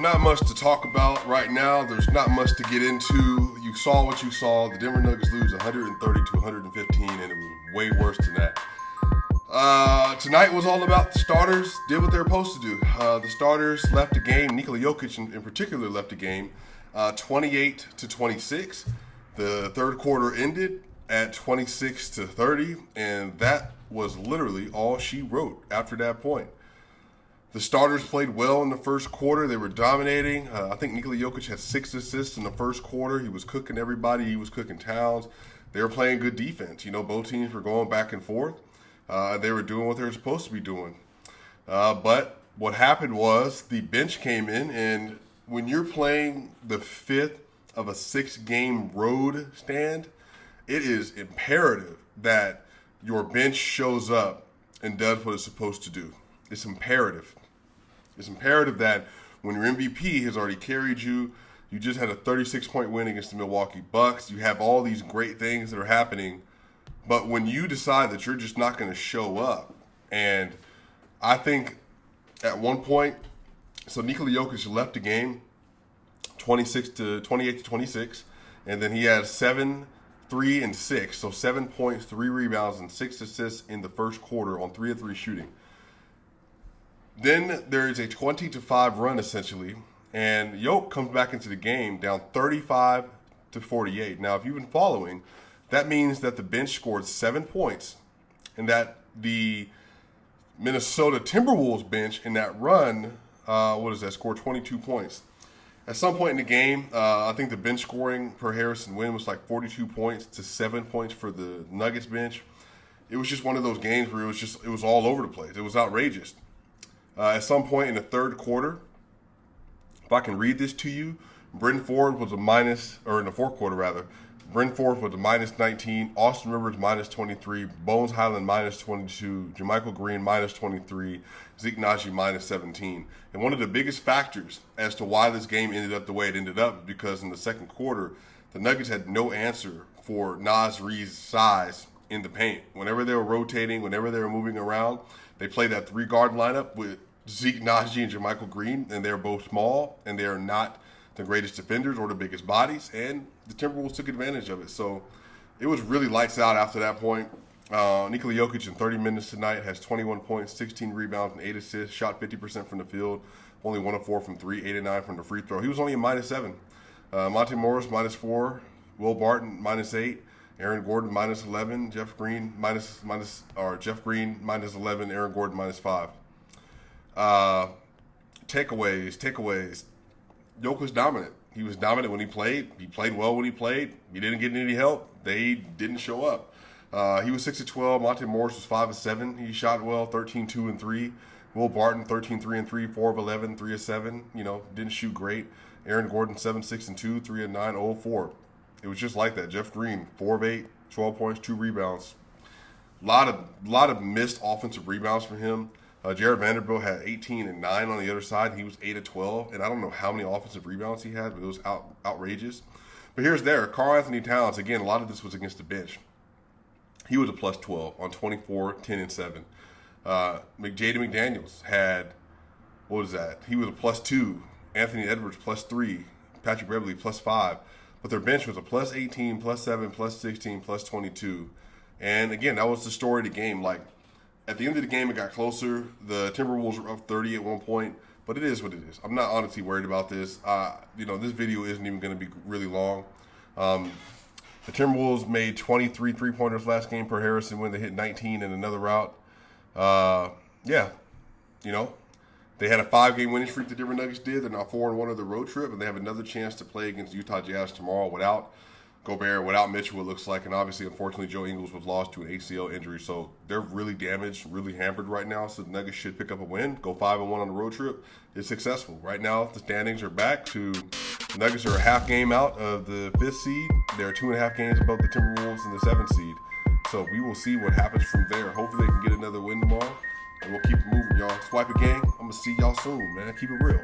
not much to talk about right now. There's not much to get into. You saw what you saw. The Denver Nuggets lose 130 to 115, and it was way worse than that. Tonight was all about the starters did what they were supposed to do. The starters left the game. Nikola Jokic in particular left the game 28 to 26. The third quarter ended at 26 to 30, and that was literally all she wrote after that point. The starters played well in the first quarter. They were dominating. I think Nikola Jokic had 6 assists in the first quarter. He was cooking everybody. He was cooking Towns. They were playing good defense. You know, both teams were going back and forth. They were doing what they were supposed to be doing. But what happened was the bench came in, and when you're playing the 5th of a 6-game road stand, it is imperative that your bench shows up and does what it's supposed to do. It's imperative. It's imperative that when your MVP has already carried you, you just had a 36-point win against the Milwaukee Bucks, you have all these great things that are happening, but when you decide that you're just not going to show up, and I think at one point, so Nikola Jokic left the game 28 to 26, and then he had 7, 3, and 6, so 7 points, 3 rebounds, and 6 assists in the first quarter on 3 of 3 shooting. Then there is a 20-5 run essentially, and Jokic comes back into the game down 35 to 48. Now, if you've been following, that means that the bench scored 7 points, and that the Minnesota Timberwolves bench in that run, scored 22 points. At some point in the game, I think the bench scoring per Harrison win was like 42 points to 7 points for the Nuggets bench. It was just one of those games where it was all over the place. It was outrageous. At some point in the third quarter, if I can read this to you, Bryn Ford was in the fourth quarter rather, Bryn Ford was a minus 19, Austin Rivers minus 23, Bones Highland minus 22, JaMychal Green minus 23, Zeke Naji minus 17. And one of the biggest factors as to why this game ended up the way it ended up, because in the second quarter, the Nuggets had no answer for Naz Reid's size in the paint. Whenever they were rotating, whenever they were moving around, they played that 3-guard lineup with Zeke Naji and JaMychal Green, and they're both small, and they are not the greatest defenders or the biggest bodies, and the Timberwolves took advantage of it. So it was really lights out after that point. Nikola Jokic in 30 minutes tonight has 21 points, 16 rebounds, and 8 assists, shot 50% from the field, only 1 of 4 from 3, 8 of 9 from the free throw. He was only a minus 7. Monte Morris minus 4, Will Barton minus 8, Aaron Gordon minus 11, Jeff Green minus 11, Aaron Gordon minus 5. Takeaways. Jokic was dominant. He was dominant when he played. He played well when he played. He didn't get any help. They didn't show up. He was 6 of 12. Monte Morris was 5 of 7. He shot well, 13, 2, and 3. Will Barton, 13, 3, and 3, 4 of 11, 3 of 7. Didn't shoot great. Aaron Gordon, 7, 6, and 2, 3 of 9, 0 of 4. It was just like that. Jeff Green, 4 of 8, 12 points, 2 rebounds. A lot of missed offensive rebounds from him. Jared Vanderbilt had 18 and 9 on the other side. He was 8 of 12, and I don't know how many offensive rebounds he had, but it was outrageous. But here's Karl Anthony Towns, again, a lot of this was against the bench. He was a plus 12 on 24, 10, and 7. Jaden McDaniels had, he was a plus 2. Anthony Edwards plus 3. Patrick Beverly plus 5. But their bench was a plus 18, plus 7, plus 16, plus 22. And again, that was the story of the game. Like, at the end of the game, it got closer. The Timberwolves were up 30 at one point, but it is what it is. I'm not honestly worried about this. This video isn't even going to be really long. The Timberwolves made 23 three-pointers last game per Harrison when they hit 19 in another route. They had a 5-game winning streak the Denver Nuggets did. They're now 4-1 of the road trip, and they have another chance to play against Utah Jazz tomorrow without Gobert, without Mitchell, it looks like, and obviously, unfortunately, Joe Ingles was lost to an ACL injury, so they're really damaged, really hampered right now, so the Nuggets should pick up a win, go 5-1 on the road trip. It's successful. Right now, the standings are back to the Nuggets are a half game out of the 5th seed. They're 2.5 games above the Timberwolves in the 7th seed, so we will see what happens from there. Hopefully, they can get another win tomorrow, and we'll keep it moving, y'all. Swipa gang, I'm going to see y'all soon, man. Keep it real.